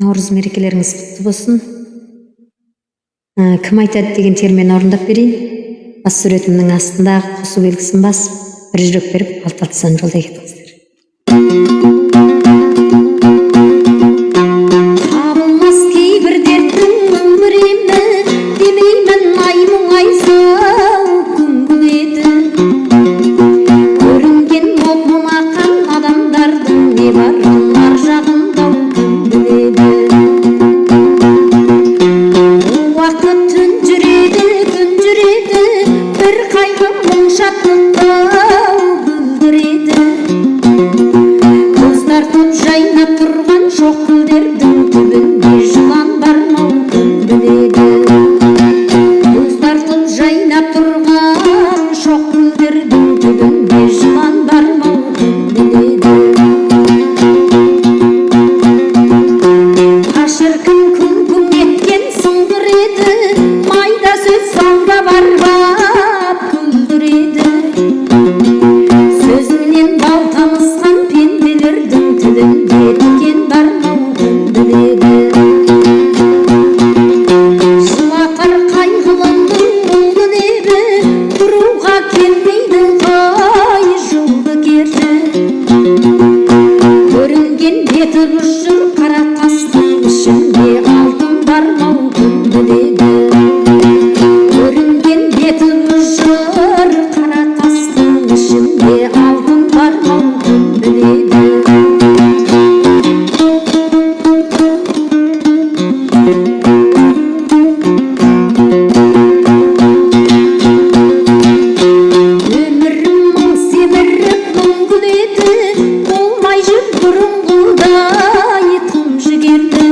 Наурыз мерекелеріңіз құтты болсын. Кім айтады деген термені орындап берейін. Бас суретімнің астындағы қосу белгісін басып, бір жүрек беріп, 6 сан жолдай кетіңіздер. Табылмас кейбір дерттің өмірімі, демеймін ай-мұңайсың күн еді. Көрінген мұңақан адамдардың не барын ар жағында күн біледі. Уақыт түн жүреді, күн жүреді, бір қайғы мұң шаттықта бүлдіреді. Көз тартып жайнап тұрған шоқ гүлдердің түбінде жылан бар мау кім біледі. Көз тартып жайнап тұрған шоқ гүлдердің түбінде жылан бар мау кім біледі. Шіркін күн еткен сыңғыр еді, майда сөз саңға барбап күлдіреді. Сөзінен бал тамысқан пенделердің тілінде тікен бар мау кім біледі. Жылатар қайғылымның мұңды лебі, тұруға келмейді қай жылды керді. Көрінген беті бұшыр қара тастың ішінде алтын бар мау кім біледі. Көрінген беті бұшыр қара тастың ішінде алтын бар мау кім біледі. Өмірім мұң семіріп мұң күледі, болмай жүр бұрынғыдай тым жігерді.